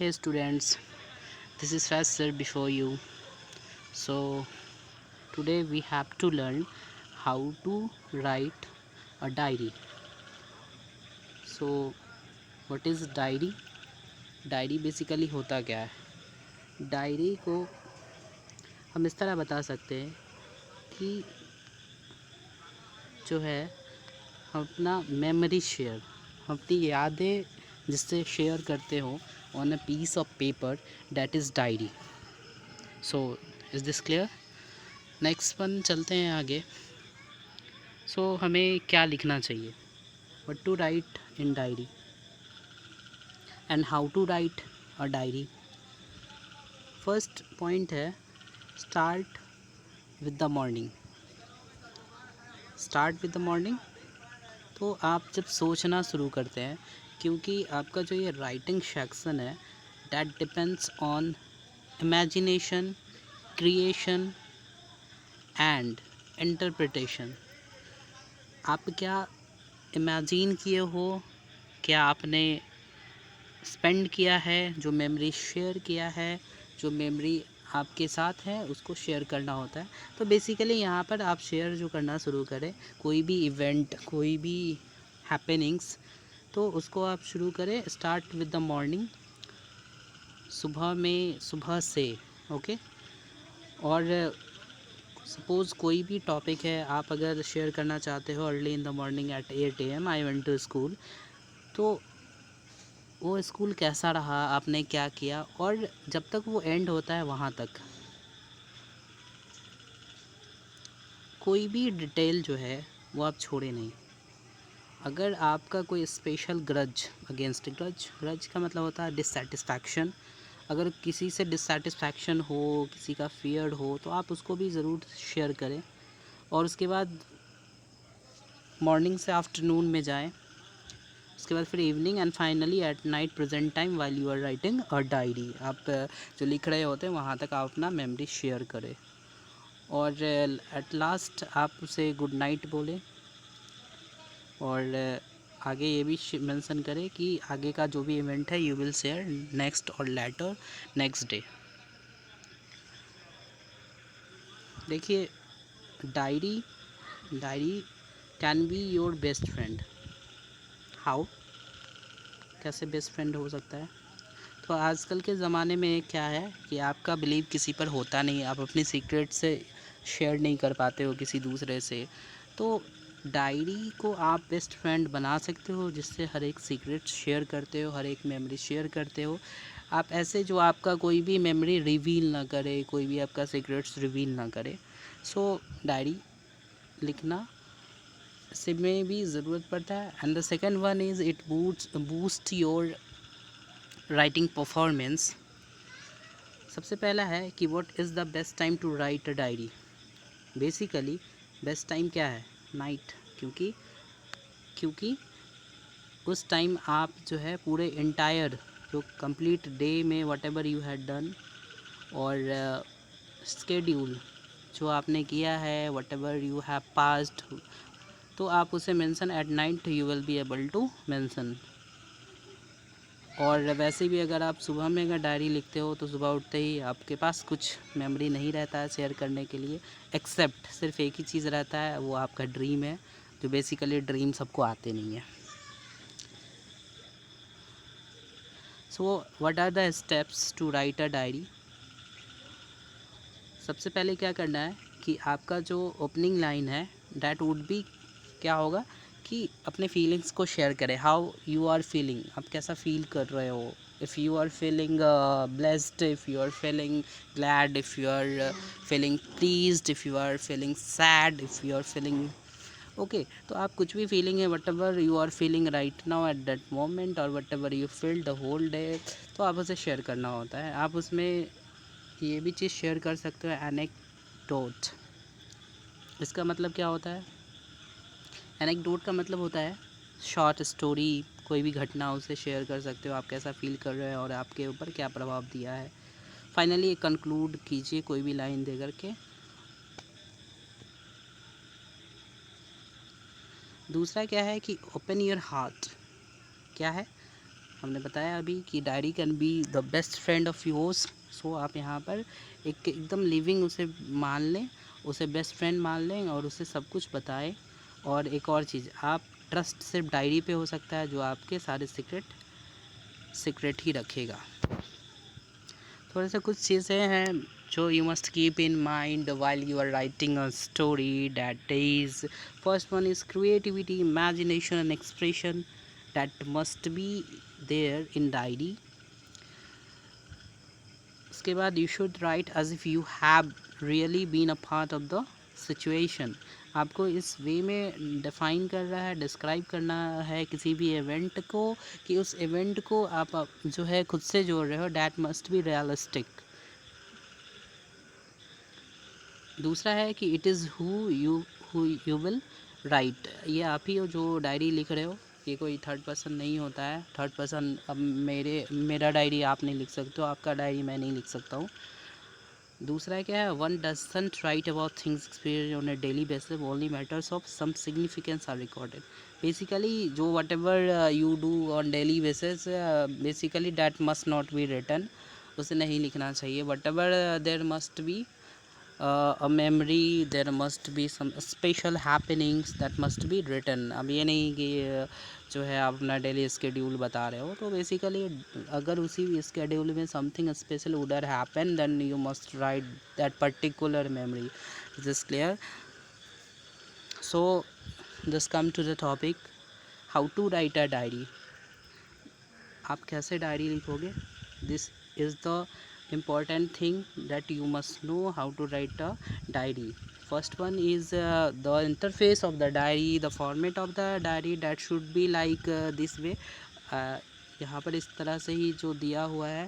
Hey students, this is Faz sir before you. So today we have to learn how to write a diary. So what is diary? Diary basically होता क्या है? Diary को हम इस तरह बता सकते हैं कि जो है हम अपना मेमोरी शेयर, हम अपनी यादें जिससे शेयर करते हो on a piece of paper, that is diary. So is this clear? Next one चलते हैं आगे. सो हमें क्या लिखना चाहिए? What to write in diary and how to write a diary. First point है start with the morning. Start with the morning. तो आप जब सोचना शुरू करते हैं, क्योंकि आपका जो ये राइटिंग सेक्शन है that depends on imagination, creation and interpretation. आप क्या इमेजिन किए हो, क्या आपने स्पेंड किया है, जो मेमोरी शेयर किया है, जो मेमोरी आपके साथ है उसको शेयर करना होता है. तो बेसिकली यहाँ पर आप शेयर जो करना शुरू करें, कोई भी इवेंट, कोई भी हैपनिंग्स, तो उसको आप शुरू करें स्टार्ट विद द मॉर्निंग, सुबह से. ओके. और सपोज़ कोई भी टॉपिक है, आप अगर शेयर करना चाहते हो early in the morning at 8 AM I went to school, तो वो स्कूल कैसा रहा, आपने क्या किया, और जब तक वो एंड होता है वहाँ तक कोई भी डिटेल जो है वो आप छोड़े नहीं. अगर आपका कोई स्पेशल ग्रज अगेंस्ट, ग्रज का मतलब होता है डिससेटिस्फैक्शन. अगर किसी से डिससेटिस्फैक्शन हो, किसी का फियर हो, तो आप उसको भी ज़रूर शेयर करें. और उसके बाद मॉर्निंग से आफ्टरनून में जाएं, उसके बाद फिर evening and finally at night present time while you are writing a diary. आप जो लिख रहे होते हैं वहाँ तक आप अपना मेमोरी शेयर करें. और एट लास्ट आप उसे गुड नाइट बोलें. और आगे ये भी मेंशन करें कि आगे का जो भी इवेंट है यू विल शेयर नेक्स्ट और लेटर नेक्स्ट डे. देखिए, diary can be your best friend. How? कैसे बेस्ट फ्रेंड हो सकता है? तो आजकल के ज़माने में क्या है कि आपका बिलीव किसी पर होता नहीं, आप अपनी सीक्रेट से शेयर नहीं कर पाते हो किसी दूसरे से. तो डायरी को आप बेस्ट फ्रेंड बना सकते हो, जिससे हर एक सीक्रेट शेयर करते हो, हर एक मेमोरी शेयर करते हो. आप ऐसे जो आपका कोई भी मेमोरी रिवील ना करे, कोई भी आपका सीक्रेट्स रिवील ना करे. सो डायरी लिखना से में भी ज़रूरत पड़ता है. And the second one is it boost your writing performance. सबसे पहला है कि what is the best time to write a diary. Basically best time क्या है? नाइट. क्योंकि उस टाइम आप जो है पूरे इंटायर जो कंप्लीट डे में whatever you had done और स्केड्यूल जो आपने किया है, whatever you have passed, तो आप उसे mention at night you will be able to mention. और वैसे भी अगर आप सुबह में अगर डायरी लिखते हो तो सुबह उठते ही आपके पास कुछ मेमोरी नहीं रहता है शेयर करने के लिए, एक्सेप्ट सिर्फ एक ही चीज़ रहता है, वो आपका ड्रीम है, जो बेसिकली ड्रीम सबको आते नहीं है. So what are the steps to write a diary. सबसे पहले क्या करना है कि आपका जो ओपनिंग लाइन है डैट वुड बी, क्या होगा कि अपने फीलिंग्स को शेयर करें. हाउ यू आर फीलिंग, आप कैसा फील कर रहे हो. If you are feeling blessed, if you are feeling glad, if you are feeling pleased, if you are feeling sad, if you are feeling okay. तो आप कुछ भी फीलिंग है, whatever you are feeling right now at that moment, और whatever you feel the whole day, तो आप उसे share करना होता है. आप उसमें ये भी चीज़ शेयर कर सकते हो, एनेक्डोट. इसका मतलब क्या होता है? एनेक्डोट का मतलब होता है शॉर्ट स्टोरी, कोई भी घटना उसे शेयर कर सकते हो, आप कैसा फील कर रहे हो और आपके ऊपर क्या प्रभाव दिया है. फाइनली कंक्लूड कीजिए कोई भी लाइन दे करके. दूसरा क्या है कि ओपन योर हार्ट. क्या है? हमने बताया अभी कि diary can be the best friend of yours. So आप यहाँ पर एकदम लिविंग उसे मान लें, उसे बेस्ट फ्रेंड मान लें और उसे सब कुछ बताएं। और एक और चीज़, आप ट्रस्ट सिर्फ डायरी पे हो सकता है जो आपके सारे सीक्रेट ही रखेगा। थोड़े से कुछ चीज़ें हैं जो you must keep in mind while you are writing a story, that is first one is creativity, imagination and expression that must be there in diary. उसके बाद you should write as if you have really been a part of the situation. आपको इस वे में define कर रहा है, describe करना है किसी भी इवेंट को, कि उस इवेंट को आप जो है खुद से जोड़ रहे हो। That must be realistic. दूसरा है कि it is who you will write. ये आप ही हो जो डायरी लिख रहे हो, ये कोई थर्ड पर्सन नहीं होता है। थर्ड पर्सन, अब मेरा डायरी आप नहीं लिख सकते हो, आपका डायरी मैं नहीं लिख सकता हूँ। दूसरा क्या है, one doesn't write about things experience on a daily basis, only matters of some significance are recorded. Basically जो whatever you do on daily basis, basically that must not be written, उसे नहीं लिखना चाहिए। Whatever there must be a memory, there must be some special happenings that must be written। अब ये नहीं कि जो है आप अपना डेली स्केड्यूल बता रहे हो, तो बेसिकली अगर उसी स्केड्यूल में something special would happen, then you must write that particular memory. Is this clear? So just come to the topic, how to write a diary. आप कैसे डायरी लिखोगे? This is the important thing that you must know how to write a diary. First one is the interface of the diary, the format of the diary that should be like this way। यहाँ पर इस तरह से ही जो दिया हुआ है,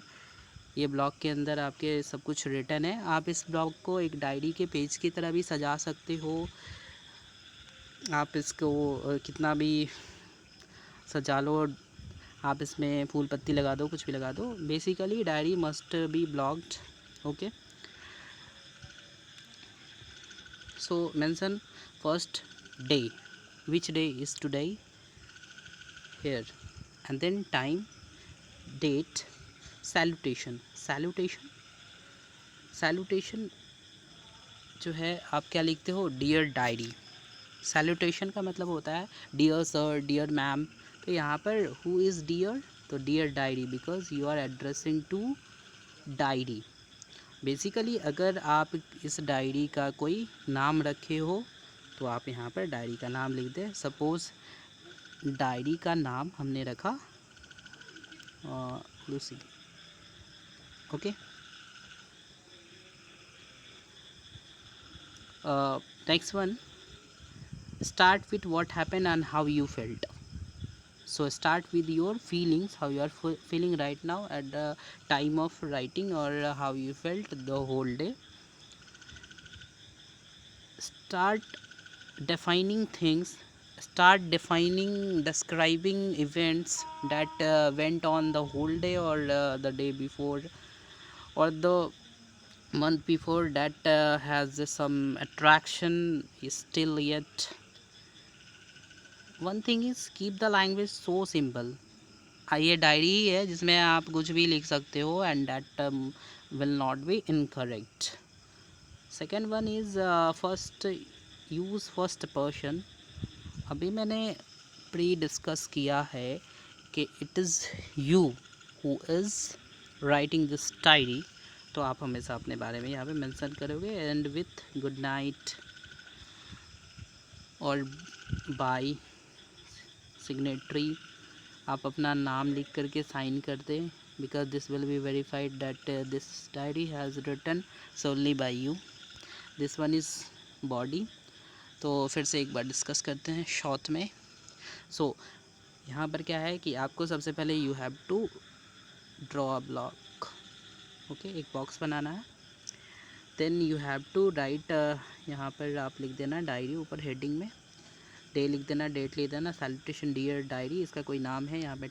ये ब्लॉग के अंदर आपके सब कुछ रिटन है। आप इस ब्लॉग को एक डायरी के पेज की तरह भी सजा सकते हो। आप इसको कितना भी सजा लो, आप इसमें फूल पत्ती लगा दो, कुछ भी लगा दो। Basically diary must be blocked. Okay, so mention first day, which day is today here, and then time, date, salutation. Salutation जो है आप क्या लिखते हो, डियर डायरी। सैल्यूटेशन का मतलब होता है डियर सर, डियर मैम। तो यहाँ पर हु इज़ डियर, तो dear diary, because you are addressing to diary. Basically अगर आप इस डायरी का कोई नाम रखे हो तो आप यहाँ पर डायरी का नाम लिख दें। सपोज़ डायरी का नाम हमने रखा Lucy. Okay, next one, start with what happened and how you felt। So start with your feelings, how you are feeling right now at the time of writing, or how you felt the whole day। Start defining things, start defining, describing events that went on the whole day, or the day before, or the month before, that has some attraction still yet। One thing is keep the language so simple. ये diary ही है जिसमें आप कुछ भी लिख सकते हो, and that will not be incorrect. Second one is first use first person. अभी मैंने प्री डिस्कस किया है कि it is you who is writing this diary, तो आप हमेशा अपने बारे में यहाँ पे मेंशन करोगे, एंड विथ गुड नाइट और बाय सिग्नेटरी आप अपना नाम लिख करके साइन कर दें, because this will be verified that this diary has written solely by you. This one is body. तो फिर से एक बार डिस्कस करते हैं शॉर्ट में। सो यहाँ पर क्या है कि आपको सबसे पहले you have to draw a block. Okay, एक बॉक्स बनाना है। Then you have to write, यहाँ पर आप लिख देना डायरी, ऊपर हेडिंग में डे लिख देना, डेट लिख देना, सैल्यूटेशन डियर डायरी, इसका कोई नाम है यहाँ पे